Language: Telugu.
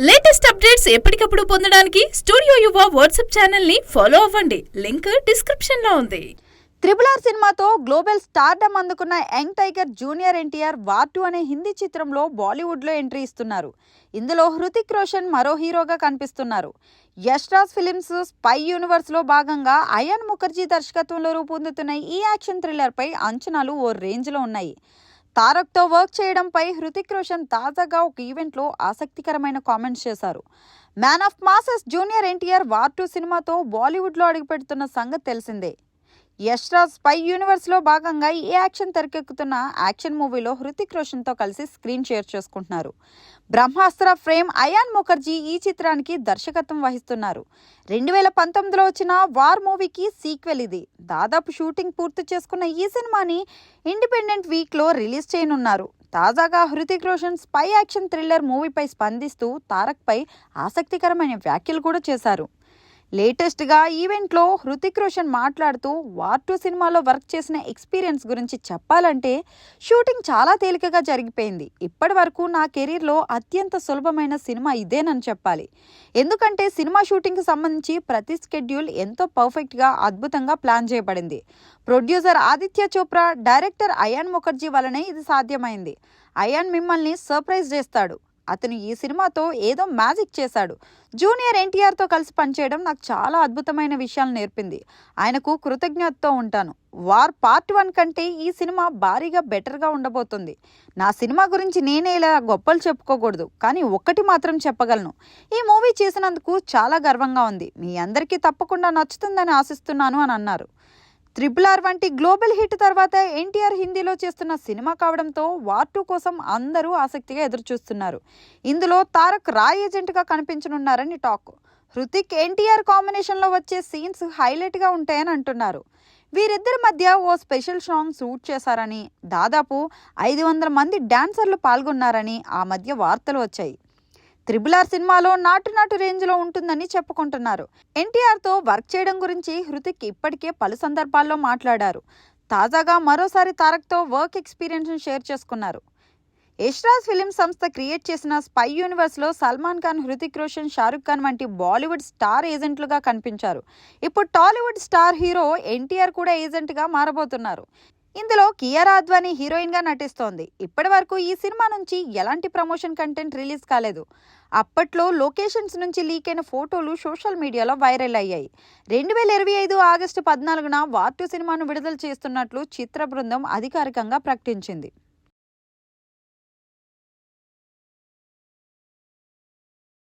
లేటెస్ట్ అప్డేట్స్ ఎప్పటికప్పుడు పొందడానికి స్టూడియో యువ వాట్సాప్ ఛానల్ ని ఫాలో అవ్వండి. లింక్ డిస్క్రిప్షన్ లో ఉంది. RRR సినిమాతో గ్లోబల్ స్టార్డమ్ అందుకున్న young tiger junior NTR war 2 అనే హిందీ చిత్రంలో బాలీవుడ్లో ఎంట్రీ ఇస్తున్నారు. ఇందులో హృతిక్ రోషన్ మరో హీరోగా కనిపిస్తున్నారు. యష్ రాజ్ ఫిలిమ్స్ స్పై యూనివర్స్లో భాగంగా అయాన్ ముఖర్జీ దర్శకత్వంలో రూపొందుతున్న ఈ యాక్షన్ థ్రిల్లర్పై అంచనాలు ఓ రేంజ్లో ఉన్నాయి. తారక్తో వర్క్ చేయడంపై హృతిక్ రోషన్ తాజాగా ఒక ఈవెంట్లో ఆసక్తికరమైన కామెంట్స్ చేశారు. Man of masses junior NTR war 2 సినిమాతో బాలీవుడ్లో అడుగుపెడుతున్న సంగతి తెలిసిందే. యష్ రాజ్ స్పై యూనివర్స్లో భాగంగా ఈ యాక్షన్ తెరకెక్కుతున్న యాక్షన్ మూవీలో హృతిక్ రోషన్తో కలిసి స్క్రీన్ షేర్ చేసుకుంటున్నారు. బ్రహ్మాస్త్ర ఫ్రేమ్ అయాన్ ముఖర్జీ ఈ చిత్రానికి దర్శకత్వం వహిస్తున్నారు. 2019లో వచ్చిన వార్ మూవీకి సీక్వెల్ ఇది. దాదాపు షూటింగ్ పూర్తి చేసుకున్న ఈ సినిమాని ఇండిపెండెంట్ వీక్లో రిలీజ్ చేయనున్నారు. తాజాగా Hrithik Roshan spy action thriller మూవీపై స్పందిస్తూ తారక్పై ఆసక్తికరమైన వ్యాఖ్యలు కూడా చేశారు. లేటెస్ట్గా ఈవెంట్లో హృతిక్ రోషన్ మాట్లాడుతూ వార్ 2 సినిమాలో వర్క్ చేసిన ఎక్స్పీరియన్స్ గురించి చెప్పాలంటే షూటింగ్ చాలా తేలికగా జరిగిపోయింది. ఇప్పటి వరకు నా కెరీర్లో అత్యంత సులభమైన సినిమా ఇదేనని చెప్పాలి. ఎందుకంటే సినిమా షూటింగ్కి సంబంధించి ప్రతి స్కెడ్యూల్ ఎంతో పర్ఫెక్ట్గా అద్భుతంగా ప్లాన్ చేయబడింది. ప్రొడ్యూసర్ ఆదిత్య చోప్రా, డైరెక్టర్ అయాన్ ముఖర్జీ వల్లనే ఇది సాధ్యమైంది. అయాన్ మిమ్మల్ని సర్ప్రైజ్ చేస్తాడు. అతను ఈ సినిమాతో ఏదో మ్యాజిక్ చేశాడు. జూనియర్ ఎన్టీఆర్తో కలిసి పనిచేయడం నాకు చాలా అద్భుతమైన విషయాలు నేర్పింది. ఆయనకు కృతజ్ఞతతో ఉంటాను. వార్ పార్ట్ 1 కంటే ఈ సినిమా భారీగా బెటర్గా ఉండబోతుంది. నా సినిమా గురించి నేనే ఇలా గొప్పలు చెప్పుకోకూడదు, కానీ ఒక్కటి మాత్రం చెప్పగలను. ఈ మూవీ చేసినందుకు చాలా గర్వంగా ఉంది. మీ అందరికీ తప్పకుండా నచ్చుతుందని ఆశిస్తున్నాను అని అన్నారు. RRR వంటి గ్లోబల్ హిట్ తర్వాత ఎన్టీఆర్ హిందీలో చేస్తున్న సినిమా కావడంతో వార్ 2 కోసం అందరూ ఆసక్తిగా ఎదురుచూస్తున్నారు. ఇందులో తారక్ రా ఏజెంట్గా కనిపించనున్నారని టాక్. హృతిక్ ఎన్టీఆర్ కాంబినేషన్లో వచ్చే సీన్స్ హైలైట్గా ఉంటాయని అంటున్నారు. వీరిద్దరి మధ్య ఓ స్పెషల్ సాంగ్ షూట్ చేశారని, దాదాపు 500 మంది డాన్సర్లు పాల్గొన్నారని ఆ మధ్య వార్తలు వచ్చాయి. RRR సినిమాలో నాటు రేంజ్లో ఉంటుందని చెప్పుకుంటున్నారు. ఎన్టీఆర్తో వర్క్ చేయడం గురించి హృతిక్ ఇప్పటికే పలు సందర్భాల్లో మాట్లాడారు. తాజాగా మరోసారి తారక్తో వర్క్ ఎక్స్పీరియన్స్ షేర్ చేసుకున్నారు. యష్ రాజ్ ఫిలిమ్స్ సంస్థ క్రియేట్ చేసిన స్పై యూనివర్స్లో సల్మాన్ ఖాన్, హృతిక్ రోషన్, షారుఖ్ ఖాన్ వంటి బాలీవుడ్ స్టార్ ఏజెంట్లుగా కనిపించారు. ఇప్పుడు టాలీవుడ్ స్టార్ హీరో ఎన్టీఆర్ కూడా ఏజెంట్గా మారబోతున్నారు. ఇందులో కియారా అద్వానీ హీరోయిన్గా నటిస్తోంది. ఇప్పటి వరకు ఈ సినిమా నుంచి ఎలాంటి ప్రమోషన్ కంటెంట్ రిలీజ్ కాలేదు. అప్పట్లో లొకేషన్స్ నుంచి లీక్ అయిన ఫోటోలు సోషల్ మీడియాలో వైరల్ అయ్యాయి. 2025 ఆగస్టు 14న వార్ 2 సినిమాను విడుదల చేస్తున్నట్లు చిత్ర బృందం అధికారికంగా ప్రకటించింది.